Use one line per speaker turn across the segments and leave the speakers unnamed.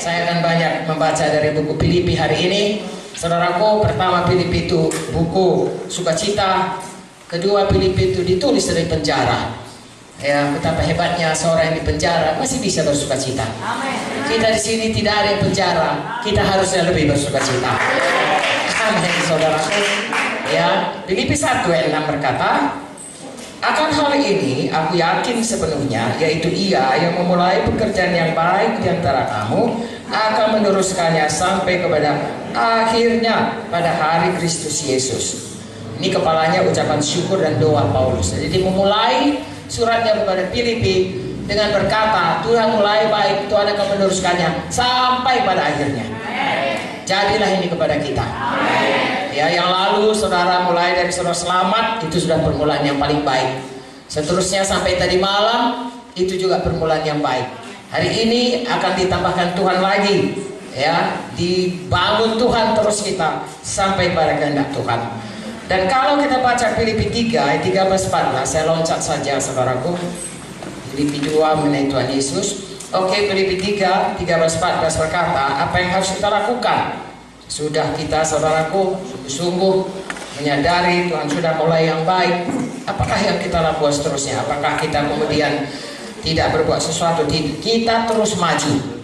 Saya akan banyak membaca dari buku Filipi hari ini. Saudaraku, pertama Filipi itu buku sukacita. Kedua, Filipi itu ditulis dari penjara. Ya, betapa hebatnya seorang yang di penjara masih bisa bersukacita. Kita di sini tidak ada yang penjara, kita harusnya lebih bersukacita. Amin, saudaraku. Ya, Filipi 1 ayat 6 berkata, akan hal ini aku yakin sepenuhnya, yaitu Ia yang memulai pekerjaan yang baik di antara kamu akan meneruskannya sampai kepada akhirnya pada hari Kristus Yesus. Ini kepalanya ucapan syukur dan doa Paulus. Jadi memulai suratnya kepada Filipi dengan berkata, Tuhan mulai baik, Tuhan akan meneruskannya sampai pada akhirnya. Jadilah ini kepada kita. Ya, yang lalu saudara mulai dari saudara selamat, itu sudah permulaan yang paling baik. Seterusnya sampai tadi malam, itu juga permulaan yang baik. Hari ini akan ditambahkan Tuhan lagi, ya, dibangun Tuhan terus kita sampai pada kehendak Tuhan. Dan kalau kita baca Filipi 3 ayat 13-14, saya loncat saja saudaraku. Filipi 2 mengenai Tuhan Yesus. Oke, Filipi 3 13-14 berkata, apa yang harus kita lakukan? Sudah kita saudaraku sungguh menyadari Tuhan sudah mulai yang baik. Apakah yang kita lakukan seterusnya? Apakah kita kemudian tidak berbuat sesuatu? Kita terus maju.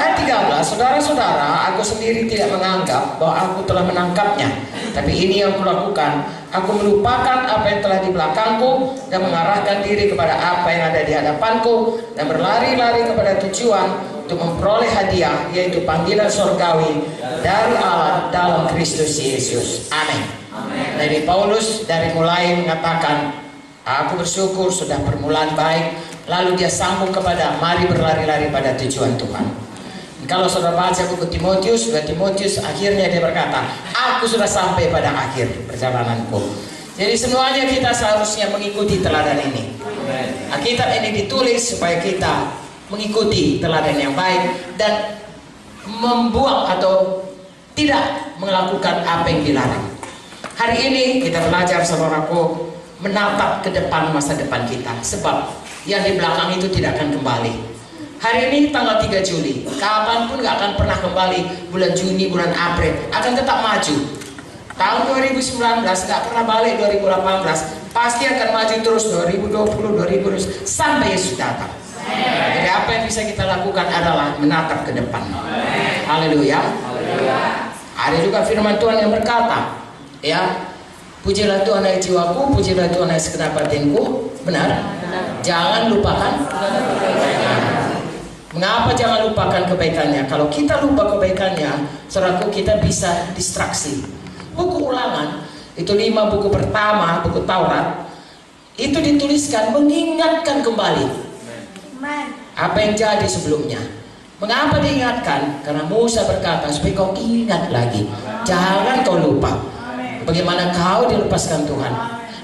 Ayat 13, saudara-saudara, aku sendiri tidak menganggap bahwa aku telah menangkapnya. Tapi ini yang kulakukan, aku melupakan apa yang telah di belakangku dan mengarahkan diri kepada apa yang ada di hadapanku dan berlari-lari kepada tujuan untuk memperoleh hadiah, yaitu panggilan surgawi dari Allah dalam Kristus Yesus. Amin. Dari Paulus dari mulai mengatakan, aku bersyukur sudah permulaan baik, lalu dia sambung kepada mari berlari-lari pada tujuan Tuhan. Kalau saudara baca buku Timotius, akhirnya dia berkata, aku sudah sampai pada akhir perjalananku. Jadi semuanya kita seharusnya mengikuti teladan ini. Alkitab ini ditulis supaya kita mengikuti teladan yang baik dan membuang atau tidak melakukan apa yang dilarang. Hari ini kita belajar saudaraku menatap ke depan masa depan kita, sebab yang di belakang itu tidak akan kembali. Hari ini tanggal 3 Juli, kapanpun gak akan pernah kembali. Bulan Juni, bulan April akan tetap maju. Tahun 2019 gak pernah balik. 2018 pasti akan maju terus. 2020, 2020 sampai Yesus datang. Jadi apa yang bisa kita lakukan adalah menatap ke depan. Haleluya. Ada juga firman Tuhan yang berkata, ya, pujilah Tuhan hai jiwaku, pujilah Tuhan hai segenap batinku. Benar? Jangan lupakan. Mengapa jangan lupakan kebaikannya? Kalau kita lupa kebaikannya, saudaraku, kita bisa distraksi. Buku Ulangan itu 5 buku pertama, buku Taurat, itu dituliskan mengingatkan kembali apa yang jadi sebelumnya. Mengapa diingatkan? Karena Musa berkata supaya kau ingat lagi, jangan kau lupa bagaimana kau dilepaskan Tuhan.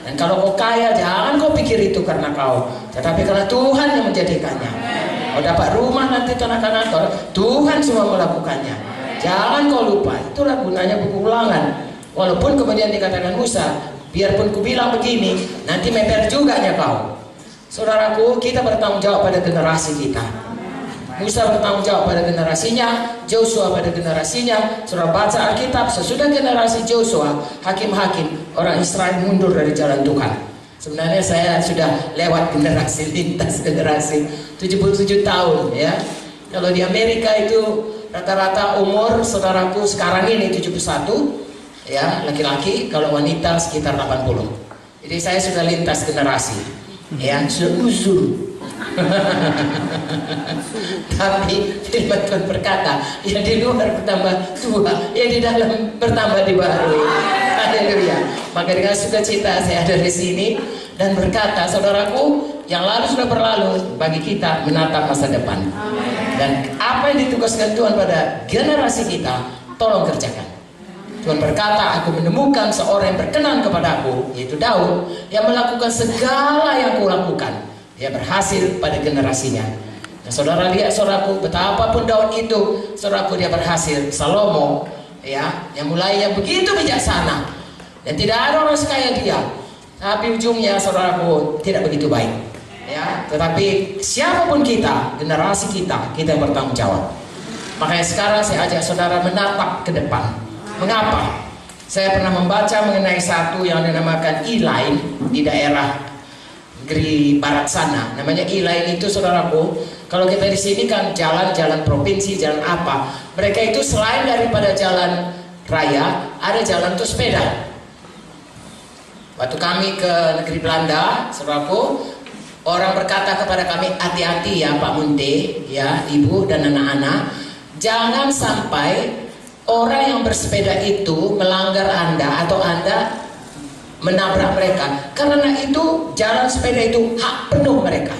Dan kalau kau kaya, jangan kau pikir itu karena kau, tetapi karena Tuhan yang menjadikannya. Kau dapat rumah nanti tanah-tanah kau, Tuhan semua melakukannya. Jangan kau lupa. Itulah gunanya buku Ulangan. Walaupun kemudian dikatakan Musa, biarpun ku bilang begini, nanti meper juga nya kau. Saudaraku, kita bertanggung jawab pada generasi kita. Musa bertanggung jawab pada generasinya, Joshua pada generasinya. Saudara baca Alkitab, sesudah generasi Joshua, hakim-hakim, orang Israel mundur dari jalan Tuhan. Sebenarnya saya sudah lewat generasi, lintas generasi 77 tahun, ya. Kalau di Amerika itu rata-rata umur saudaraku sekarang ini 71, ya, laki-laki. Kalau wanita sekitar 80. Jadi saya sudah lintas generasi, ya, seuzur. Tapi firman Tuhan berkata, ya di luar bertambah tua, ya di dalam bertambah dibaharui. Haleluya. Maka dengan sukacita saya ada di sini dan berkata, saudaraku, yang lalu sudah berlalu, bagi kita menatap masa depan. Dan apa yang ditugaskan Tuhan pada generasi kita, tolong kerjakan. Tuhan berkata, aku menemukan seorang yang berkenan kepadaku, yaitu Daud, yang melakukan segala yang kulakukan. Dia berhasil pada generasinya. Dan saudara lihat, saudaraku, betapapun Daud itu, saudaraku, dia berhasil. Salomo, ya, yang mulainya begitu bijaksana, dan tidak ada orang sekaya dia, tapi ujungnya, saudaraku, tidak begitu baik, ya. Tetapi siapapun kita, generasi kita, kita yang bertanggung jawab. Makanya sekarang saya ajak saudara menatap ke depan. Mengapa? Saya pernah membaca mengenai satu yang dinamakan E-Line di daerah negeri barat sana. Namanya E-Line itu, saudaraku, kalau kita di sini kan jalan-jalan provinsi, jalan apa. Mereka itu selain daripada jalan raya, ada jalan untuk sepeda. Waktu kami ke negeri Belanda, saudaraku, orang berkata kepada kami, hati-hati ya Pak Munte, ya Ibu dan anak-anak, jangan sampai orang yang bersepeda itu melanggar Anda atau Anda menabrak mereka, karena itu jalan sepeda itu hak penuh mereka.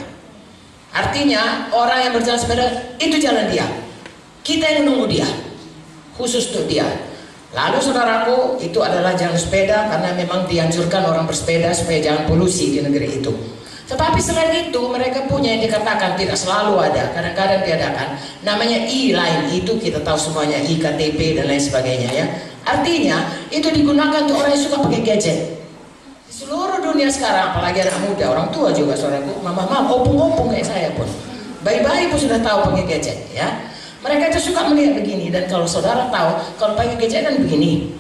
Artinya orang yang berjalan sepeda itu jalan dia, kita yang menunggu dia, khusus untuk dia. Lalu saudaraku, itu adalah jalan sepeda karena memang dianjurkan orang bersepeda supaya jangan polusi di negeri itu. Tetapi selain itu mereka punya yang dikatakan tidak selalu ada, kadang-kadang diadakan, namanya E-Line. Itu kita tahu semuanya, IKTP dan lain sebagainya ya. Artinya itu digunakan untuk orang yang suka pakai gadget. Di seluruh dunia sekarang, apalagi anak muda, orang tua juga saudaraku, mama opung-opung kayak saya pun, bayi-bayi pun sudah tahu pakai gadget ya. Mereka itu suka melihat begini, dan kalau saudara tahu kalau pakai gadget kan begini,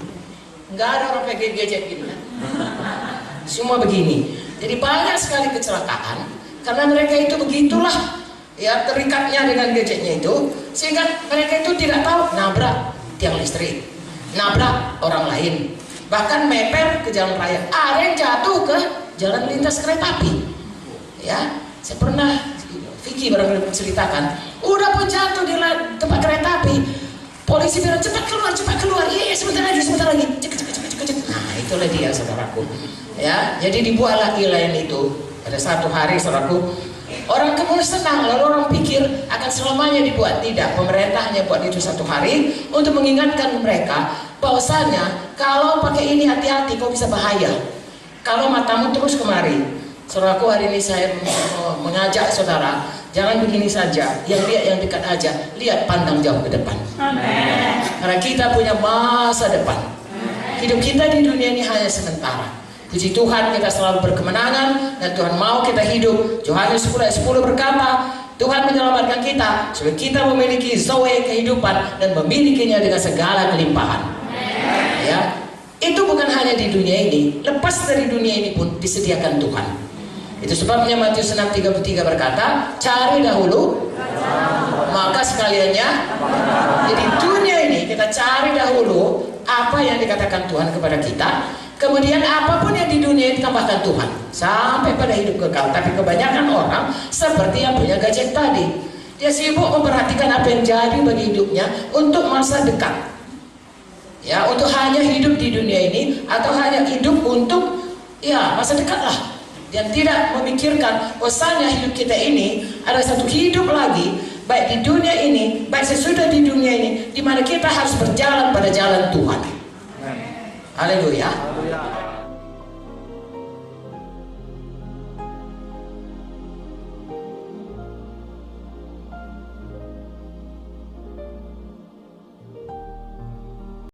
nggak ada orang pakai gadget gini ya. Semua begini. Jadi banyak sekali kecelakaan karena mereka itu begitulah ya, terikatnya dengan gadgetnya itu, sehingga mereka itu tidak tahu nabrak tiang listrik, nabrak orang lain, bahkan meper ke jalan raya. Ada yang jatuh ke jalan lintas kereta api ya. Saya pernah, Vicky barangkali menceritakan, udah pun jatuh di tempat kereta api, polisi bilang cepat keluar, iya sebentar lagi, cek. Nah itulah dia saudaraku ya. Jadi dibuatlah E-Line itu pada satu hari saudaraku. Orang kemudian senang, lalu orang pikir akan selamanya dibuat. Tidak, pemerintah hanya buat itu satu hari untuk mengingatkan mereka bahwasanya kalau pakai ini hati-hati, kau bisa bahaya kalau matamu terus kemari. Saudaraku, hari ini saya mengajak saudara, jangan begini saja, yang lihat yang dekat aja, lihat pandang jauh ke depan. Amen. Karena kita punya masa depan. Hidup kita di dunia ini hanya sementara. Puji Tuhan, kita selalu berkemenangan dan Tuhan mau kita hidup. Yohanes 10:10 berkata, Tuhan menyelamatkan kita supaya kita memiliki zoe kehidupan dan memilikinya dengan segala kelimpahan. Ya, itu bukan hanya di dunia ini, lepas dari dunia ini pun disediakan Tuhan. Itu sebabnya Matius 6:33 berkata, cari dahulu maka sekaliannya. Jadi dunia ini kita cari dahulu apa yang dikatakan Tuhan kepada kita, kemudian apapun yang di dunia ini tambahkan Tuhan sampai pada hidup kekal. Tapi kebanyakan orang seperti yang punya gadget tadi, dia sibuk memperhatikan apa yang jadi bagi hidupnya untuk masa dekat ya, untuk hanya hidup di dunia ini atau hanya hidup untuk ya masa dekat lah, dan tidak memikirkan bahwasanya hidup kita ini ada satu hidup lagi, baik di dunia ini, baik sesudah di dunia ini, di mana kita harus berjalan pada jalan Tuhan. Haleluya.